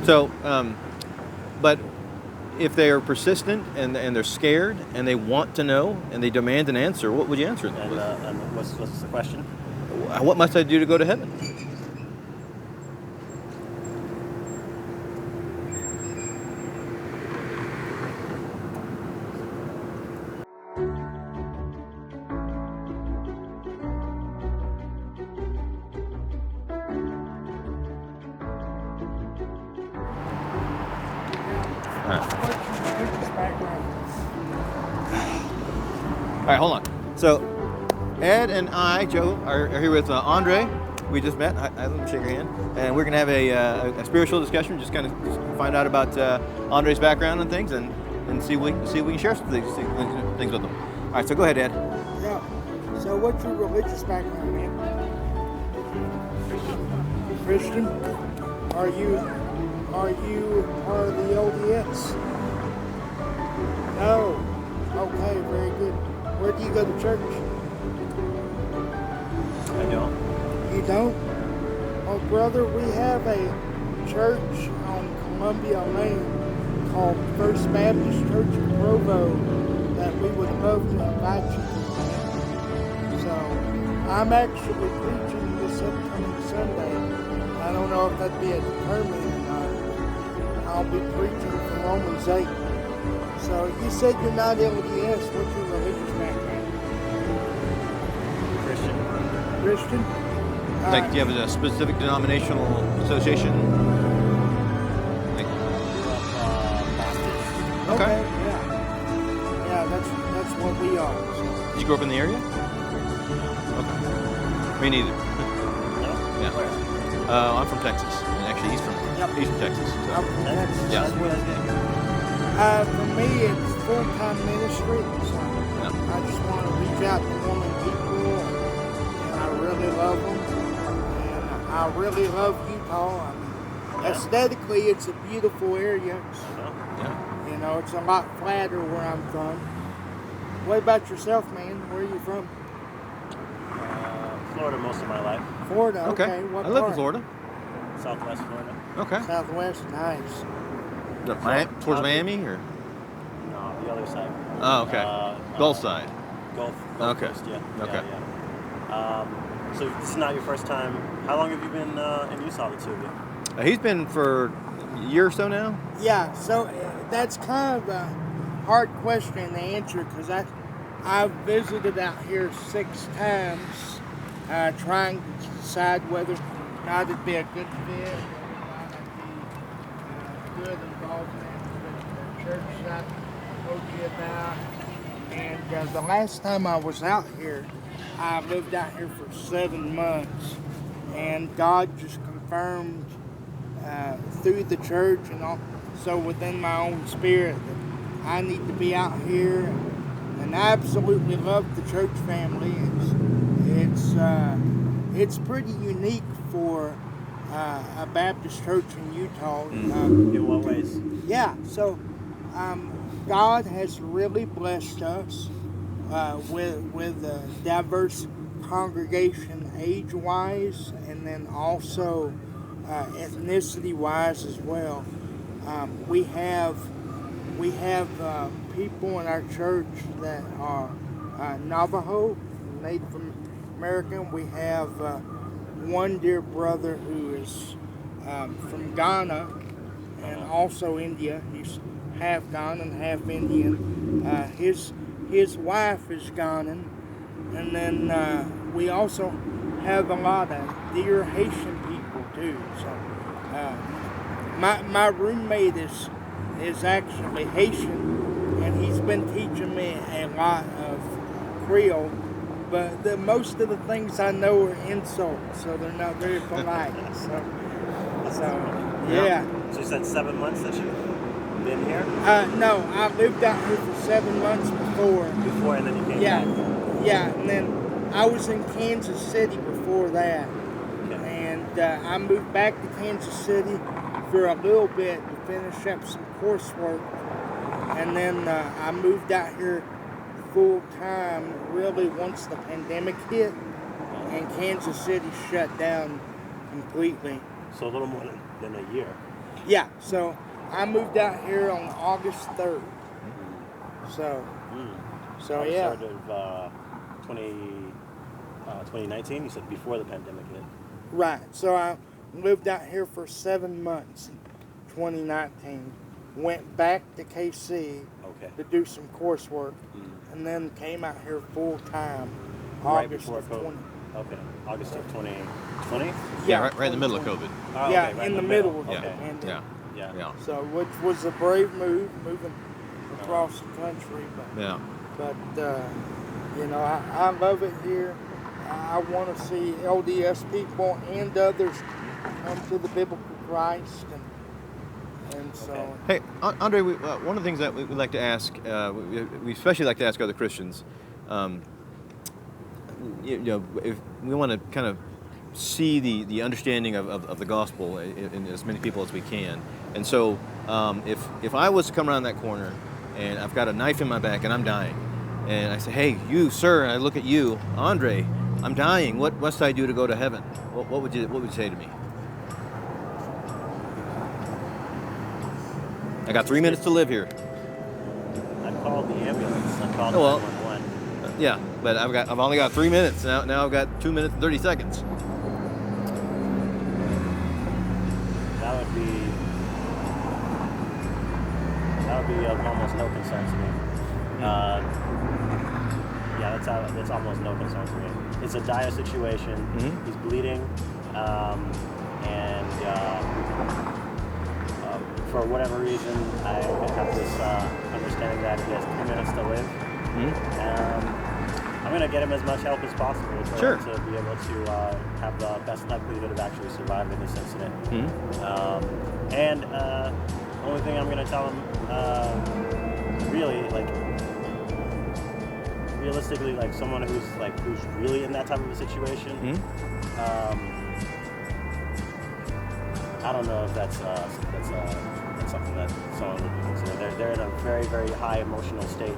So, but if they are persistent and they're scared and they want to know and they demand an answer, what would you answer them? And what's the question? What must I do to go to heaven? All right, hold on. So, Ed and I, Joe, are here with Andre. We just met. Let me shake your hand. And we're going to have a spiritual discussion, just kind of find out about Andre's background and things, and see if we can share some things with them. All right, so go ahead, Ed. Yeah. So, what's your religious background, man? Christian. Are you part of the LDS? No. Okay, very good. Where do you go to church? I don't. You don't? Oh, brother, we have a church on Columbia Lane called First Baptist Church of Provo that we would love to invite you to. So, I'm actually preaching this upcoming Sunday. I don't know if that'd be a determinant or not. I'll be preaching from Romans 8. So, you said you're not LDS. What's your religious background? Christian? Like, do you have a specific denominational association? Okay, yeah. Yeah, that's what we are. So. Did you grow up in the area? Okay. Me neither. Yeah. I'm from Texas. Actually, he's from Texas. So. I'm from Texas. Yeah. For me, it's full-time ministry. So I just want to reach out to women people, and I really love them. And I really love Utah. I mean, aesthetically, it's a beautiful area. So, you know, it's a lot flatter where I'm from. What about yourself, man? Where are you from? Florida most of my life. Florida, okay. What I live in Florida. Southwest Florida. Okay. Southwest, nice. Towards Miami, or? No, the other side. Oh, okay. Gulf side. Gulf okay. Coast, yeah. Okay. Yeah. So this is not your first time. How long have you been in Utah, the two of you? He's been for a year or so now. Yeah, so that's kind of a hard question to answer because I've visited out here 6 times trying to decide whether or not it'd be a good fit, whether or not it'd be good involvement with the church that I told you about. And the last time I was out here, I lived out here for 7 months, and God just confirmed through the church and also within my own spirit that I need to be out here, and I absolutely love the church family. It's pretty unique for a Baptist church in Utah. In what ways? Yeah, so God has really blessed us with a diverse congregation age-wise, and then also ethnicity-wise as well. We have people in our church that are Navajo, Native American. We have one dear brother who is from Ghana and also India. He's half Ghanaian, half Indian. His wife is Ghanaian, and then we also have a lot of dear Haitian people too. So my roommate is actually Haitian, and he's been teaching me a lot of Creole. But most of the things I know are insults, so they're not very polite. So yeah. So you said 7 months that you've been here? No, I lived out here for 7 months before. Before, and then you came Yeah, back? yeah, and then I was in Kansas City before that. Okay. And I moved back to Kansas City for a little bit to finish up some coursework. And then I moved out here full time really once the pandemic hit and Kansas City shut down completely. So a little more than a year. Yeah, so I moved out here on August 3rd. So, so August yeah. 3rd of 2019, you said before the pandemic hit. Right. So I moved out here for 7 months in 2019. Went back to KC to do some coursework, and then came out here full time Right August before of COVID. 20. Okay, August of 2020? Yeah, right in the middle of COVID. Oh, Yeah, okay, right in the middle of Okay. the pandemic. Yeah. So, which was a brave move, moving across the country. But you know, I love it here. I want to see LDS people and others come to the biblical Christ, and so. Hey, Andre, one of the things that we like to ask, we especially like to ask other Christians, you know, if we want to kind of see the understanding of the gospel in as many people as we can. And so if I was to come around that corner and I've got a knife in my back and I'm dying, and I say, hey, you, sir, and I look at you, Andre, I'm dying. What must I do to go to heaven? What would you say to me? I got 3 minutes to live here. I called the ambulance. I called Oh, well. 911. Yeah, but I've only got 3 minutes. Now I've got 2 minutes and 30 seconds. That would be of almost no concern to me. Yeah, that's almost no concern to me. It's a dire situation. He's bleeding, and for whatever reason, I have this understanding that he has 3 minutes to live. I'm going to get him as much help as possible for him to be able to have the best likelihood of actually surviving this incident. And the only thing I'm going to tell him, really, like, realistically, like someone who's really in that type of a situation, I don't know if that's something that someone would consider. They're in a very, very high emotional state,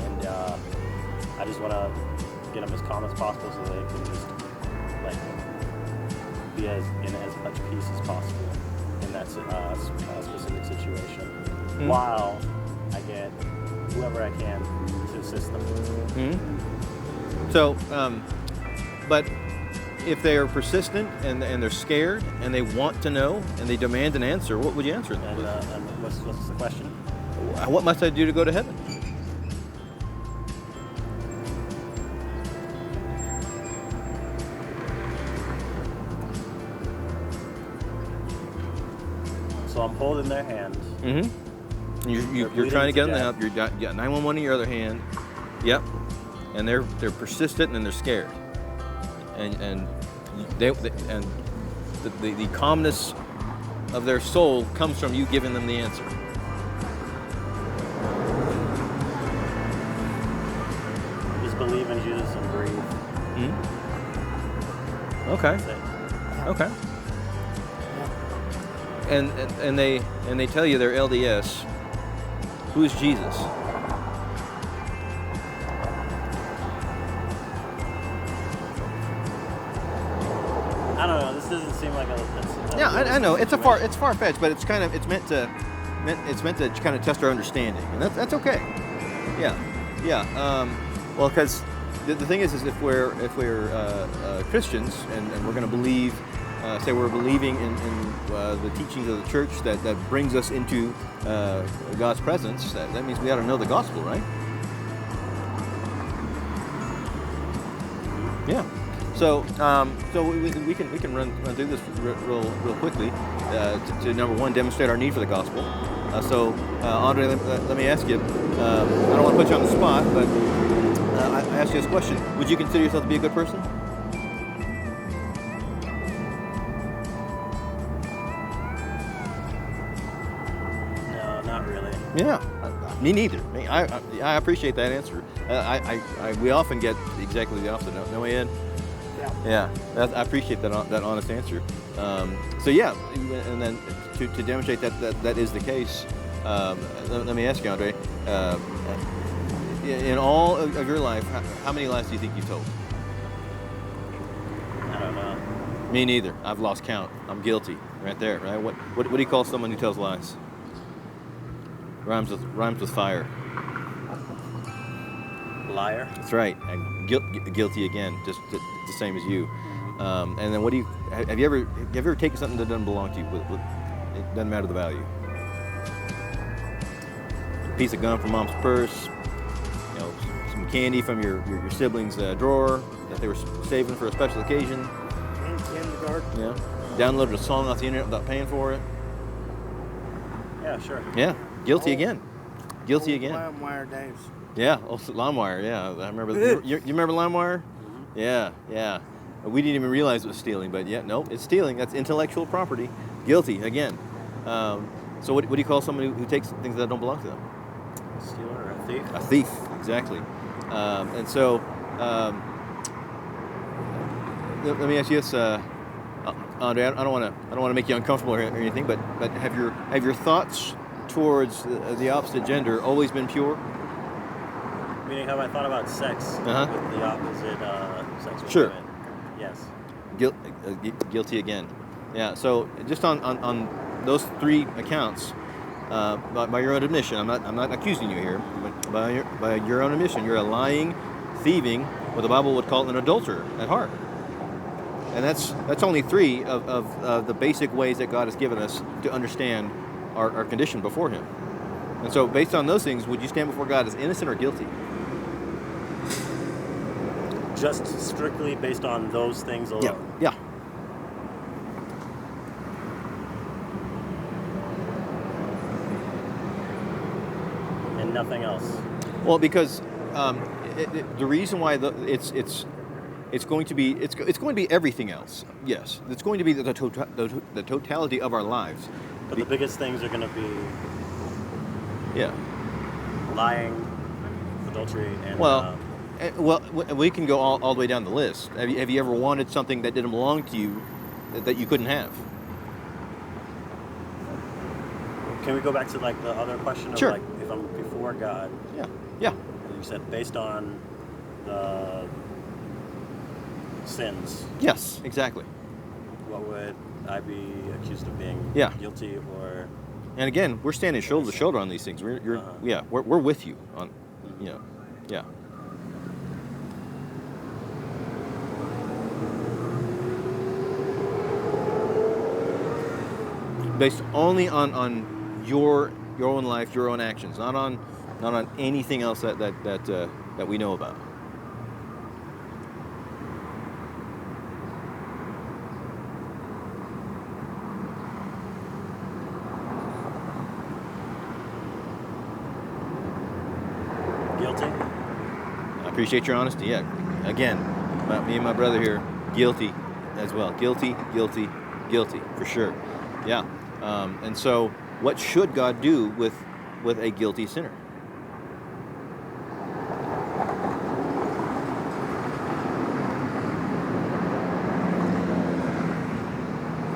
and I just want to get them as calm as possible so they can just like be in as much peace as possible in that specific situation, while I get whoever I can to assist them. So, but if they are persistent and they're scared and they want to know and they demand an answer, what would you answer them? And what's the question? What must I do to go to heaven? So I'm holding their hand. You're trying to get them the help. You got 911 in your other hand. Yep. And they're persistent and they're scared. And the calmness of their soul comes from you giving them the answer. Just believe in Jesus and breathe. Okay. That's it. Okay. And they tell you they're LDS. Who's Jesus? I don't know. This doesn't seem like a. Yeah, I know it's far fetched, but it's meant to kind of test our understanding, and that's okay. Yeah. Well, because the thing is if we're Christians and we're going to believe, say we're believing in the teachings of the church that brings us into God's presence, that means we ought to know the gospel, right? Yeah. So we can run through this real quickly to number one, demonstrate our need for the gospel. So Andre, let me ask you. I don't want to put you on the spot, but I ask you this question: would you consider yourself to be a good person? No, not really. Yeah, me neither. I appreciate that answer. We often get exactly the opposite. No, Ian? Yeah, I appreciate that honest answer. So yeah, and then to demonstrate that is the case, let me ask you, Andre, in all of your life, how many lies do you think you've told? I don't know. Me neither. I've lost count. I'm guilty. Right there. Right. What do you call someone who tells lies? Rhymes with fire. Liar. That's right. And guilty again. Just the same as you. And then what do you? Have you ever taken something that doesn't belong to you? It doesn't matter the value. A piece of gum from mom's purse. You know, some candy from your sibling's drawer that they were saving for a special occasion. In kindergarten. Yeah. Downloaded a song off the internet without paying for it. Yeah, sure. Yeah. Guilty again. Guilty Old again. LimeWire days. Yeah. Oh, LimeWire. Yeah. I remember. You remember LimeWire? Yeah. Yeah. We didn't even realize it was stealing, but yeah, no, it's stealing. That's intellectual property. Guilty again. So what do you call someone who takes things that don't belong to them? A stealer or a thief? A thief, exactly. And so let me ask you this, Andre. I don't want to make you uncomfortable or anything, but have your thoughts towards the opposite gender always been pure? Meaning, have I thought about sex with the opposite sex? With Sure. women? Yes. Guilty again. Yeah. So just on those three accounts, by your own admission, I'm not accusing you here, but by your own admission, you're a lying, thieving, what the Bible would call an adulterer at heart. And that's only three of the basic ways that God has given us to understand our condition before Him. And so, based on those things, would you stand before God as innocent or guilty? Just strictly based on those things alone. Yeah. And nothing else. Well, because the reason why it's going to be everything else. Yes, it's going to be the totality of our lives. But the biggest things are going to be lying, adultery, and well, we can go all the way down the list. Have you ever wanted something that didn't belong to you that you couldn't have? Can we go back to like the other question of Sure. like if I'm before God? Yeah. You said based on the sins. Yes, exactly. What would I be accused of being guilty or? And again, we're standing shoulder to shoulder on these things. We're with you on, yeah. Based only on your own life, your own actions, not on anything else that we know about. Guilty? I appreciate your honesty. Yeah. Again, me and my brother here, guilty as well. Guilty, for sure. Yeah. And so, what should God do with a guilty sinner?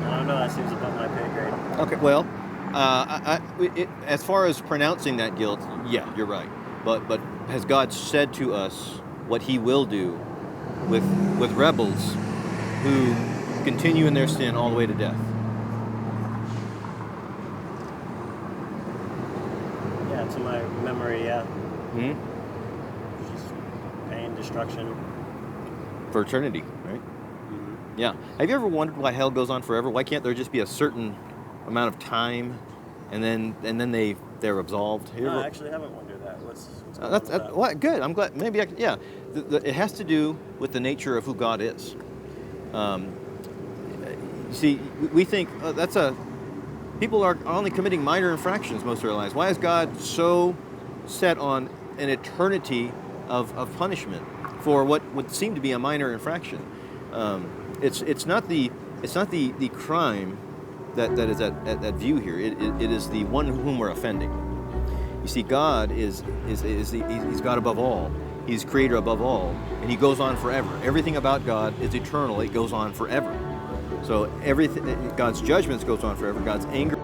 I don't know. That seems above my pay grade. Okay. Well, as far as pronouncing that guilt, yeah, you're right. But has God said to us what He will do with rebels who continue in their sin all the way to death? Yeah, to my memory, yeah. Hmm? Just pain, destruction. For eternity, right? Mm-hmm. Yeah. Have you ever wondered why hell goes on forever? Why can't there just be a certain amount of time, and then they're absolved? No, I actually haven't wondered that. What's going on with that? Well, good. I'm glad. Maybe it has to do with the nature of who God is. You see, we think people are only committing minor infractions most of their lives. Why is God so set on an eternity of punishment for what would seem to be a minor infraction? It's not the crime that is at view here. It is the one whom we're offending. You see, God he's God above all. He's creator above all, and He goes on forever. Everything about God is eternal. It goes on forever. So everything, God's judgments goes on forever. God's anger